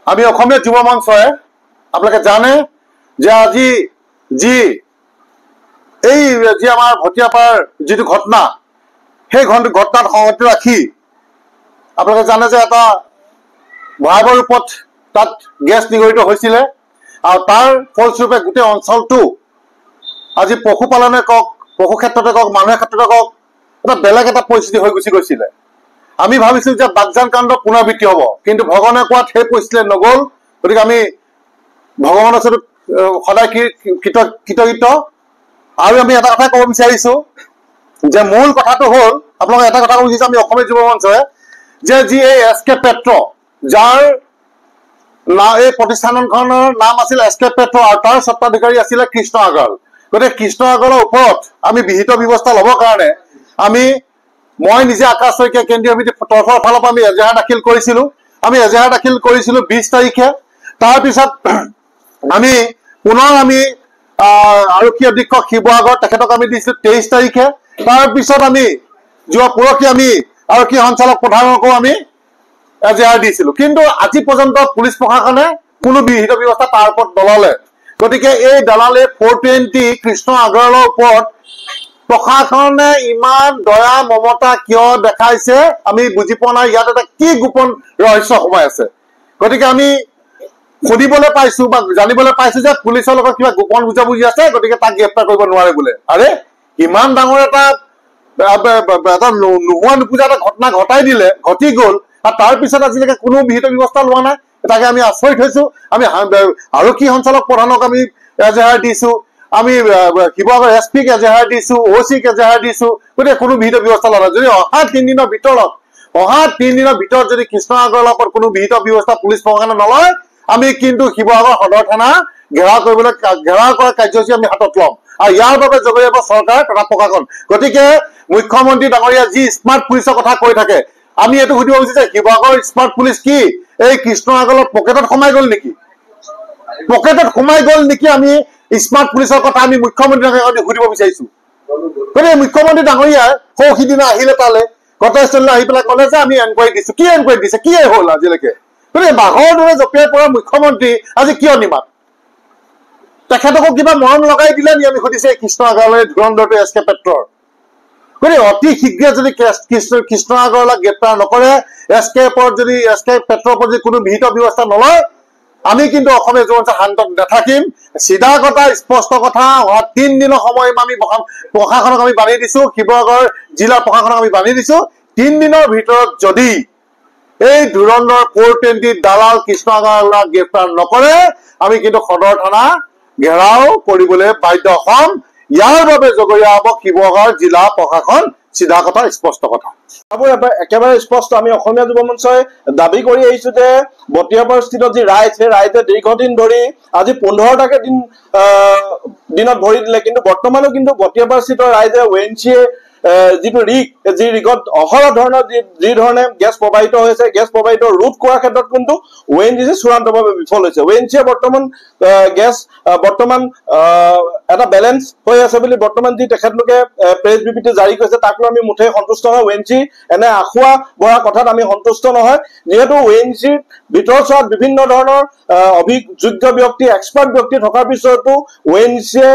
আমি অসমীয়া যুৱ মঞ্চই আপোনালোকে জানে যে আজি যি আমাৰ ভটিয়াপাৰ যিটো ঘটনা সেই ঘটনাত সংগতি ৰাখি আপোনালোকে জানে যে এটা ভয়াৱহ ৰূপত তাত গেছ নিগৰিত হৈছিলে আৰু তাৰ ফলস্বৰূপে গোটেই অঞ্চলটো আজি পশুপালনে কওক পশু ক্ষেত্ৰতে কওক মানুহৰ ক্ষেত্ৰতে কওক এটা বেলেগ এটা পৰিস্থিতি হৈ গুচি গৈছিলে আমি ভাবিছিলো যে বাগজান কাণ্ড পুনৰাবৃত্তি হ'ব কিন্তু ভগৱানে কোৱাত সেই পৰিস্থিতি নগ'ল গতিকে আমি ভগৱানৰ ওচৰত সদায় কৃতজ্ঞ আৰু আমি এটা কথা ক'ব বিচাৰিছো যে মূল কথাটো হ'ল আপোনালোকে এটা কথা ক'ব বিচাৰিছো আমি অসমীয়া যুৱ মঞ্চই যে যি এই SK পেট্ৰ যাৰ এই প্ৰতিষ্ঠানখনৰ নাম আছিল SK পেট্ৰ আৰু তাৰ স্বত্বাধিকাৰী আছিলে কৃষ্ণ আগৰৱাল গতিকে কৃষ্ণ আগৰৱালৰ ওপৰত আমি বিহিত ব্যৱস্থা ল'বৰ কাৰণে মই নিজে আকাশ শইকীয়া কেন্দ্ৰীয় সমিতিৰ তৰফৰ ফালৰ পৰা আমি এজাহাৰ দাখিল কৰিছিলো 20 তাৰিখে তাৰপিছত আমি পুনৰ আৰক্ষী অধীক্ষক শিৱসাগৰ তেখেতক আমি দিছিলো 23 তাৰিখে তাৰপিছত আমি যোৱা পৰহি আমি আৰক্ষী সঞ্চালক প্ৰধানকো আমি এজাহাৰ দিছিলো কিন্তু আজি পৰ্যন্ত পুলিচ প্ৰশাসনে কোনো বিহিত ব্যৱস্থা তাৰ ওপৰত নললে গতিকে এই দালালে 420 কৃষ্ণ আগৰৱালৰ ওপৰত প্ৰশাসনে ইমান দয়া মমতা কিয় দেখাইছে আমি বুজি পোৱা নাই ইয়াত এটা কি গোপন ৰহস্য সোমাই আছে গতিকে আমি শুনিবলৈ পাইছো বা জানিবলৈ পাইছো যে পুলিচৰ লগত কিবা গোপন বুজাবুজি আছে গতিকে তাক গ্ৰেপ্তাৰ কৰিব নোৱাৰে বোলে আৰে ইমান ডাঙৰ এটা নোহোৱা নুপুজা এটা ঘটনা ঘটি গ'ল আৰু তাৰপিছত আজিলৈকে কোনো বিহিত ব্যৱস্থা লোৱা নাই তাকে আমি আচৰিত হৈছো আমি আৰক্ষী সঞ্চালক প্ৰধানক আমি এজাহাৰ দিছো আমি শিৱসাগৰ SPক এজাহাৰ দিছো OCক এজাহাৰ দিছো গতিকে কোনো বিহিত ব্যৱস্থা লোৱা নাই যদি অহা 3 দিনৰ ভিতৰত যদি কৃষ্ণ আগৰৱালৰ ওপৰত কোনো বিহিত ব্যৱস্থা পুলিচ প্ৰশাসনে নলয় আমি কিন্তু শিৱসাগৰ সদৰ থানা ঘেৰাও কৰা কাৰ্যসূচী আমি হাতত ল'ম আৰু ইয়াৰ বাবে জগৰীয়াব চৰকাৰ তথা প্ৰশাসন গতিকে মুখ্যমন্ত্ৰী ডাঙৰীয়া যি স্মাৰ্ট পুলিচৰ কথা কৈ থাকে আমি এইটো সুধিব বিচাৰিছো যে শিৱসাগৰ স্মাৰ্ট পুলিচ কি এই কৃষ্ণ আগৰৱালৰ পকেটত সোমাই গ'ল নেকি আমি স্মাৰ্ট পুলিচৰ কথা আমি মুখ্যমন্ত্ৰী ডাঙৰীয়াক সুধিব বিচাৰিছো গতিকে মুখ্যমন্ত্ৰী ডাঙৰীয়াই সিদিনা আহিলে তালৈ ঘটনাস্থলীলৈ আহি পেলাই ক'লে যে আমি এনকুৱাৰী দিছো কি এনকুৱাৰী দিছে কি হ'ল আজিলৈকে গতিকে বাঘৰ দৰে জঁপিয়াই পৰা মুখ্যমন্ত্ৰী আজি কিয় নিমাত তেখেতকো কিবা মৰম লগাই দিলে নি আমি সুধিছে কৃষ্ণ আগৰৱালৰ ধুৰন্ধৰটো SK পেট্ৰৰ গতিকে অতি শীঘ্ৰে যদি কৃষ্ণ আগৰৱালক গ্ৰেপ্তাৰ নকৰে SK পেট্ৰৰ ওপৰত যদি কোনো বিহিত ব্যৱস্থা নলয় আমি কিন্তু অসমীয়া যুৱ মঞ্চ শান্ত নাথাকিম চিধা কথা স্পষ্ট কথা 3 দিনৰ সময় আমি প্ৰশাসনক আমি বান্ধি দিছো শিৱসাগৰ জিলাৰ প্ৰশাসনক আমি বান্ধি দিছো 3 দিনৰ ভিতৰত যদি এই ধুৰন্ধৰ 420 দালাল কৃষ্ণ আগৰৱালক গ্ৰেপ্তাৰ নকৰে আমি কিন্তু সদৰ থানা ঘেৰাও কৰিবলৈ বাধ্য হম ইয়াৰ বাবে জগৰীয়া হ'ব শিৱসাগৰ জিলা প্ৰশাসন চিধা কথা স্পষ্ট কথা একেবাৰে স্পষ্ট আমি অসমীয়া যুৱ মঞ্চই দাবী কৰি আহিছো যে বটিয়াপাৰ স্থিত যি ৰাইজ সেই ৰাইজে দীৰ্ঘদিন ধৰি আজি 15টাকে দিনত ভৰি দিলে কিন্তু বৰ্তমানো কিন্তু বটিয়াপাৰ স্থিত ৰাইজে ONGCয়ে যিটো যি ৰিগত অহৰহ ধৰণৰ যি ধৰণে গেছ প্ৰবাহিত হৈছে গেছ প্ৰবাহিত ৰোধ কৰাৰ ক্ষেত্ৰত কিন্তু ONGC চূড়ান্তভাৱে বিফল হৈছে ONGCয়ে বৰ্তমান গেছ এটা বেলেঞ্চ হৈ আছে বুলি বৰ্তমান যি তেখেতলোকে প্ৰেছ বিবৃতি জাৰি কৰিছে তাক লৈ আমি মুঠেই সন্তুষ্ট নহয় ONGC এনে আখুৱা বৰা কথাত আমি সন্তুষ্ট নহয় যিহেতু ONGCৰ ভিতৰত চোৱাত বিভিন্ন ধৰণৰ অভিযোগ্য ব্যক্তি এক্সপাৰ্ট ব্যক্তি থকাৰ পিছতো ONGCয়ে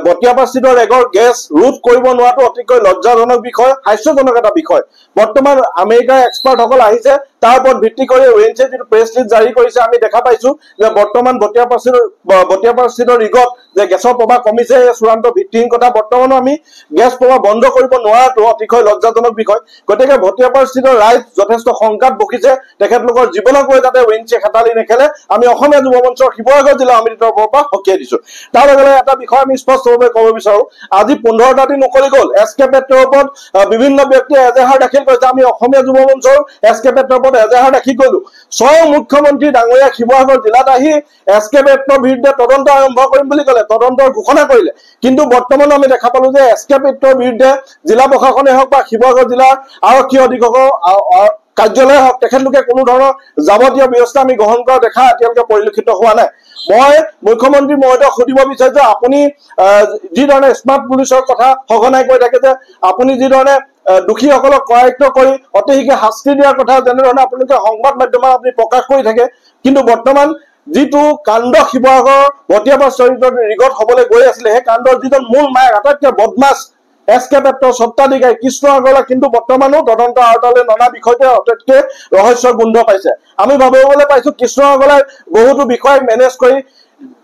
বটিয়াপাৰ স্থিত ৰেগৰ গেছ ৰোধ কৰিব নোৱাৰাটো অতিকৈ লজ্জাজনক বিষয় হাস্যজনক এটা বিষয় বৰ্তমান আমেৰিকাৰ এক্সপাৰ্টসকল আহিছে তাৰ ওপৰত ভিত্তি কৰি ONGCয়ে যিটো প্ৰেছ লিষ্ট জাৰি কৰিছে আমি দেখা পাইছো যে বৰ্তমান বটিয়াপাৰ স্থিত ৰিগত যে গেছৰ প্ৰবাহ কমিছে চূড়ান্ত ভিত্তিহীন কথা বৰ্তমানো আমি গেছ প্ৰবাহ বন্ধ কৰিব নোৱাৰাটো অতিকৈ লজ্জাজনক বিষয় গতিকে বটিয়াপাৰ স্থিত ৰাইজ যথেষ্ট শংকাত বকিছে তেখেতলোকৰ জীৱনক লৈ যাতে ONGCয়ে খেতালি নেখেলে আমি অসমীয়া যুৱ মঞ্চৰ শিৱসাগৰ জিলা সমিতিৰ তৰফৰ পৰা সকীয়াই দিছো তাৰ লগে লগে এটা বিষয় আমি স্পষ্টভাৱে ক'ব বিচাৰো আজি 15টা দিন উকলি গ'ল SK পেট্ৰৰ ওপৰত বিভিন্ন ব্যক্তিয়ে এজাহাৰ দাখিল কৰিছে আমি অসমীয়া যুৱ মঞ্চৰ SK পেট্ৰৰ ওপৰত এজাহাৰ দাখিল কৰিলো স্বয়ং মুখ্যমন্ত্ৰী ডাঙৰীয়া শিৱসাগৰ জিলাত আহি SK পেট্ৰৰ বিৰুদ্ধে তদন্ত আৰম্ভ কৰিম বুলি ক'লে তদন্তৰ ঘোষণা কৰিলে কিন্তু বৰ্তমানো আমি দেখা পালো যে SK পেট্ৰৰ বিৰুদ্ধে জিলা প্ৰশাসনে হওক বা শিৱসাগৰ জিলাৰ আৰক্ষী অধীক্ষকৰ কাৰ্যালয় হওক তেখেতলোকে কোনো ধৰণৰ যাৱতীয় ব্যৱস্থা আমি গ্ৰহণ কৰা দেখা এতিয়ালৈকে পৰিলক্ষিত হোৱা নাই মই মুখ্যমন্ত্ৰী মহোদয়ক সুধিব বিচাৰিছো আপুনি যি ধৰণে স্মাৰ্ট পুলিচৰ কথা সঘনাই কৈ থাকে যে আপুনি যি ধৰণে দোষীসকলক কৰায়ত্ব কৰি অতি শীঘ্ৰে শাস্তি দিয়াৰ কথা যেনেধৰণে আপোনালোকে সংবাদ মাধ্যমত আপুনি প্ৰকাশ কৰি থাকে, কিন্তু বৰ্তমান যিটো কাণ্ড শিৱসাগৰ ভটিয়াপাৰ চৰিত্ৰত ৰিগত হবলৈ গৈ আছিলে, সেই কাণ্ডৰ যিজন মূল মায়েক আটাইতকৈ বদমাছ এছকে পেট্ৰৰ স্বত্বাধিকাৰী কৃষ্ণ আগৰৱালা কিন্তু বৰ্তমানো তদন্ত আওতালৈ ননা বিষয়তে আটাইতকৈ ৰহস্যৰ গোন্ধ পাইছে। আমি ভাবিবলৈ পাইছো কৃষ্ণ আগৰৱালাই বহুতো বিষয় মেনেজ কৰি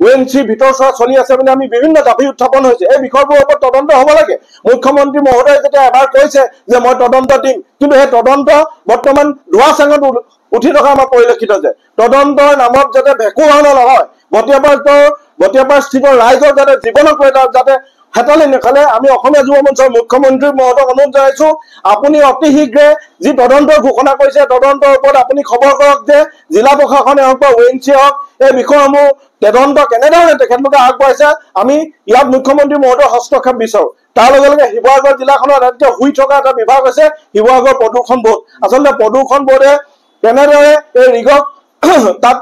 ONC ভিতৰচোৱা চলি আছে বুলি আমি বিভিন্ন দাবী উত্থাপন হৈছে। এই বিষয়বোৰৰ ওপৰত তদন্ত হ'ব লাগে। মুখ্যমন্ত্ৰী মহোদয়ে যেতিয়া এবাৰ কৈছে যে মই তদন্ত দিম, কিন্তু সেই তদন্ত বৰ্তমান ধোঁৱা চাঙত উঠি থকা আমাৰ পৰিলক্ষিত হৈছে। তদন্তৰ নামত যাতে ভেকুৱানা নহয়, ভটিয়াপাৰ স্থিত ৰাইজৰ যাতে জীৱনক যাতে হেতালি নেখালে আমি অসমীয়া যুৱ মঞ্চৰ মুখ্যমন্ত্ৰী মহোদয়ক অনুৰোধ জনাইছো, আপুনি অতি শীঘ্ৰে যি তদন্তৰ ঘোষণা কৰিছে তদন্তৰ ওপৰত আপুনি খবৰ কৰক যে জিলা প্ৰশাসনে হওক বা ONC হওক এই বিষয়সমূহ তদন্ত কেনেধৰণে তেখেতলোকে আগবঢ়াইছে আমি ইয়াত মুখ্যমন্ত্ৰী মহোদয়ৰ হস্তক্ষেপ বিচাৰো। তাৰ লগে লগে শিৱসাগৰ জিলাখনত আটাইতকৈ শুই থকা এটা বিভাগ হৈছে শিৱসাগৰ প্ৰদূষণ বোৰ্ড। আচলতে প্ৰদূষণ বোৰ্ডে কেনেদৰে এই ৰিগক তাত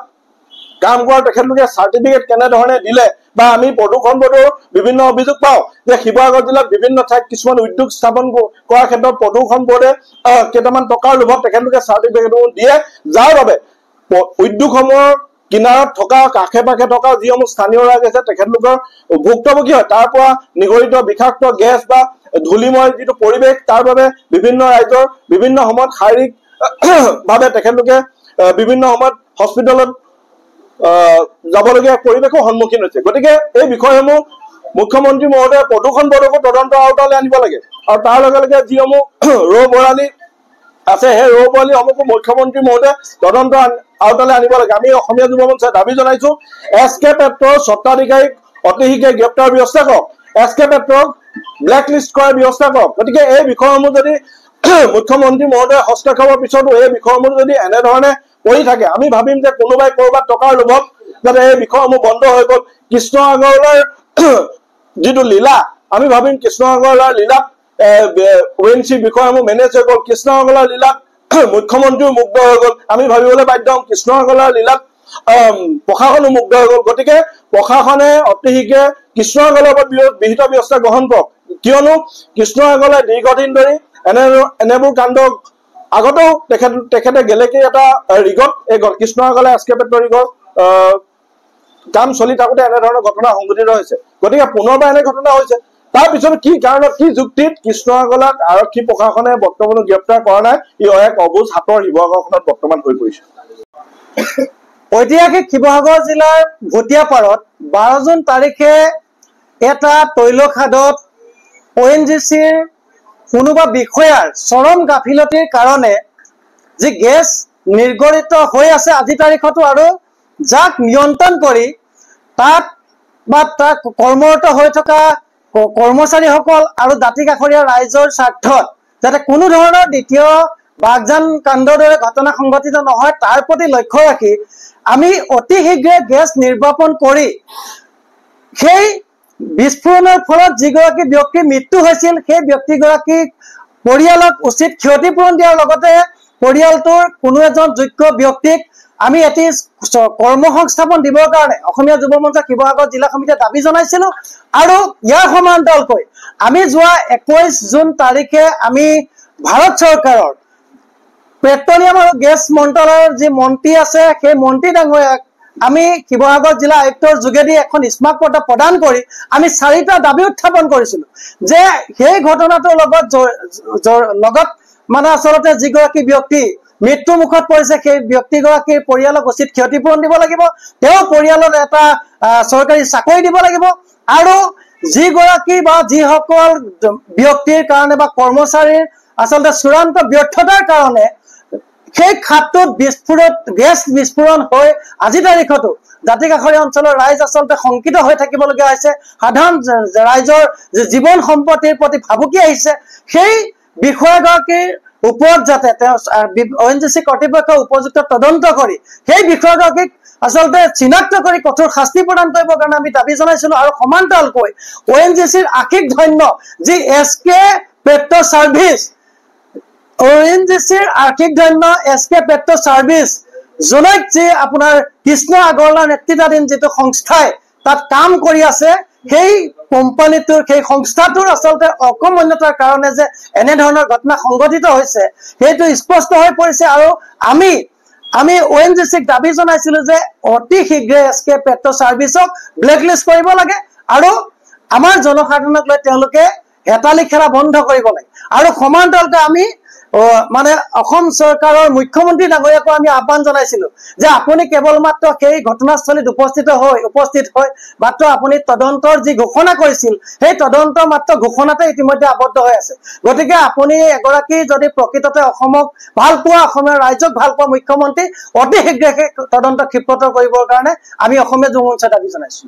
কাম কৰাৰ তেখেতলোকে চাৰ্টিফিকেট কেনেধৰণে দিলে বা আমি প্ৰদূষণ বোৰ্ডৰ বিভিন্ন অভিযোগ পাওঁ যে শিৱসাগৰ জিলাত বিভিন্ন ঠাইত কিছুমান উদ্যোগ স্থাপন কৰাৰ ক্ষেত্ৰত প্ৰদূষণ বোৰ্ডে কেইটামান টকাৰ লোভত তেখেতলোকে চাৰ্টিফিকেটসমূহ দিয়ে, যাৰ বাবে উদ্যোগসমূহৰ কিনাৰত থকা কাষে পাশে থকা যিসমূহ স্থানীয় ৰাইজ আছে তেখেতলোকৰ ভুক্তভোগী হয়। তাৰ পৰা নিগৰিত বিষাক্ত গেছ বা ধূলিময় যিটো পৰিৱেশ, তাৰ বাবে বিভিন্ন ৰাইজৰ বিভিন্ন সময়ত শাৰীৰিক ভাৱে তেখেতলোকে বিভিন্ন সময়ত হস্পিটেলত যাবলগীয়া পৰিৱেশৰ সন্মুখীন হৈছে। গতিকে এই বিষয়সমূহ মুখ্যমন্ত্ৰী মহোদয়ে প্ৰদূষণ বোৰ্ডকো তদন্ত আওতালৈ আনিব লাগে, আৰু তাৰ লগে লগে যিসমূহ ৰৌ বৰালি আছে সেই ৰৌ বৰালিসমূহকো মুখ্যমন্ত্ৰী মহোদয়ে তদন্ত আওতালৈ আনিব লাগে। আমি অসমীয়া যুৱ মঞ্চই দাবী জনাইছো এছকে পেট্ৰৰ স্বত্বাধিকাৰীক অতি শীঘ্ৰে গ্ৰেপ্তাৰ ব্যৱস্থা কৰক, এছকে পেট্ৰক ব্লেক লিষ্ট কৰাৰ ব্যৱস্থা কৰক। গতিকে এই বিষয়সমূহ যদি মুখ্যমন্ত্ৰী মহোদয়ে হস্তক্ষেপৰ পিছতো এই বিষয়সমূহ যদি এনেধৰণে কৰি থাকে, আমি ভাবিম যে কোনোবাই কৰবাত টকাৰ লোভত যাতে এই বিষয়সমূহ বন্ধ হৈ গ'ল। কৃষ্ণ আগৰৱালাৰ যিটো লীলা, আমি ভাবিম কৃষ্ণ আগৰৱালাৰ লীলাত ONC বিষয়সমূহ মেনেজ হৈ গ'ল, কৃষ্ণ আগৰৱালাৰ লীলাত মুখ্যমন্ত্ৰীও মুগ্ধ হৈ গ'ল। আমি ভাবিবলৈ বাধ্য হম কৃষ্ণ আগৰৱালাৰ লীলাত প্ৰশাসনো মুগ্ধ হৈ গ'ল। গতিকে প্ৰশাসনে অতি শীঘ্ৰে কৃষ্ণ আগৰৱালাৰ ওপৰত বিহিত ব্যৱস্থা গ্ৰহণ কৰক, কিয়নো কৃষ্ণ আগৰৱালাই দীৰ্ঘদিন ধৰি এনেবোৰ কাণ্ড আগতেও তেখেতে গেলেকী এটা ৰিগত এই কৃষ্ণ আগৰৱালাই এছকে পেট্ৰৰ ৰিগৰ কাম চলি থাকোঁতে এনেধৰণৰ ঘটনা সংঘটিত হৈছে। গতিকে পুনৰবাৰ এনে ঘটনা হৈছে, তাৰ পিছত কি কাৰণত কি যুক্তিত কৃষ্ণ আগৰৱালাক আৰক্ষী প্ৰশাসনে বৰ্তমানো গ্ৰেপ্তাৰ কৰা নাই, ই এক অবুজ হাতৰ শিৱসাগৰখনত বৰ্তমান হৈ পৰিছে। ঐতিহাসিক শিৱসাগৰ জিলাৰ ভটিয়াপাৰত 12 জুন তাৰিখে এটা তৈলখাদত ONGCৰ কোনোবা বিষয়াৰ চৰম গাফিলতিৰ কাৰণে যি গেছ নিৰ্গৰিত হৈ আছে আজি তাৰিখতো, আৰু যাক নিয়ন্ত্ৰণ কৰি তাত বা তাত কৰ্মৰত হৈ থকা কৰ্মচাৰীসকল আৰু দাঁতি কাষৰীয়া ৰাইজৰ স্বাৰ্থত যাতে কোনো ধৰণৰ দ্বিতীয় বাগজান কাণ্ডৰ দৰে ঘটনা সংঘটিত নহয় তাৰ প্ৰতি লক্ষ্য ৰাখি আমি অতি শীঘ্ৰে গেছ নিৰ্বাপন কৰি সেই বিস্ফোৰণৰ ফলত যিগৰাকী ব্যক্তিৰ মৃত্যু হৈছিল সেই ব্যক্তিগৰাকীক পৰিয়ালক উচিত ক্ষতিপূৰণ দিয়াৰ লগতে পৰিয়ালটোৰ কোনো এজন যোগ্য ব্যক্তিক আমি এটি কৰ্মসংস্থাপন দিবৰ কাৰণে অসমীয়া যুৱ মঞ্চ শিৱসাগৰ জিলা সমিতিয়ে দাবী জনাইছিলো। আৰু ইয়াৰ সমান্তৰালকৈ আমি যোৱা 21 জুন তাৰিখে আমি ভাৰত চৰকাৰৰ পেট্ৰলিয়াম আৰু গেছ মন্ত্ৰালয়ৰ যি মন্ত্ৰী আছে সেই মন্ত্ৰী ডাঙৰীয়াক আমি শিৱসাগৰ জিলা আয়ুক্তৰ যোগেদি এখন স্মাৰক পত্ৰ প্ৰদান কৰি আমি 4টা দাবী উত্থাপন কৰিছিলো যে সেই ঘটনাটোৰ লগত মানে আচলতে যিগৰাকী ব্যক্তি মৃত্যু মুখত পৰিছে সেই ব্যক্তিগৰাকীৰ পৰিয়ালক উচিত ক্ষতিপূৰণ দিব লাগিব, তেওঁ পৰিয়ালত এটা চৰকাৰী চাকৰি দিব লাগিব, আৰু যিগৰাকী বা যিসকল ব্যক্তিৰ কাৰণে বা কৰ্মচাৰীৰ আচলতে চূড়ান্ত ব্যৰ্থতাৰ কাৰণে সেই খাপটোত গেছ বিস্ফোৰণ হৈ আজি তাৰিখতো দাঁতি কাষৰীয়া অঞ্চলৰ ৰাইজ আচলতে শংকিত হৈ থাকিবলগীয়া হৈছে, সাধাৰণ ৰাইজৰ জীৱন সম্পত্তিৰ প্ৰতি ভাবুকি আহিছে। সেই বিষয়াগৰাকীৰ ওপৰত যাতে তেওঁ ONGC কৰ্তৃপক্ষই উপযুক্ত তদন্ত কৰি সেই বিষয়াগৰাকীক আচলতে চিনাক্ত কৰি কঠোৰ শাস্তি প্ৰদান কৰিবৰ কাৰণে আমি দাবী জনাইছিলো। আৰু সমান্তৰালকৈ ONGCৰ আশিক ধন্য যি এছকে পেট্ৰ চাৰ্ভিচ, ONGCৰ আৰ্থিক ধন্য এছকে পেট্ৰ চাৰ্ভিচ জনক যি আপোনাৰ কৃষ্ণ আগৰৱালাৰ নেতৃত্বাধীন যিটো সংস্থাই তাত কাম কৰি আছে সেই কোম্পানীটোৰ সেই সংস্থাটোৰ আচলতে অকমন্যতাৰ কাৰণে যে এনে ধৰণৰ ঘটনা সংঘটিত হৈছে সেইটো স্পষ্ট হৈ পৰিছে। আৰু আমি ONGCক দাবী জনাইছিলো যে অতি শীঘ্ৰে SK পেট্ৰ চাৰ্ভিচক ব্লেকলিষ্ট কৰিব লাগে আৰু আমাৰ জনসাধাৰণক লৈ তেওঁলোকে হেতালি খেলা বন্ধ কৰিব লাগে। আৰু সমান্তৰালকৈ আমি মানে অসম চৰকাৰৰ মুখ্যমন্ত্ৰী ডাঙৰীয়াকো আমি আহ্বান জনাইছিলো যে আপুনি কেৱল মাত্ৰ সেই ঘটনাস্থলীত উপস্থিত হৈ মাত্ৰ আপুনি তদন্তৰ যি ঘোষণা কৰিছিল সেই তদন্তৰ মাত্ৰ ঘোষণাতে ইতিমধ্যে আবদ্ধ হৈ আছে। গতিকে আপুনি এগৰাকী যদি প্ৰকৃততে অসমক ভাল পোৱা অসমীয়া ৰাইজক ভাল পোৱা মুখ্যমন্ত্ৰী অতি শীঘ্ৰে সেই তদন্ত ক্ষিপ্ৰতৰ কৰিবৰ কাৰণে আমি অসমীয়া যুৱ মঞ্চই দাবী জনাইছো।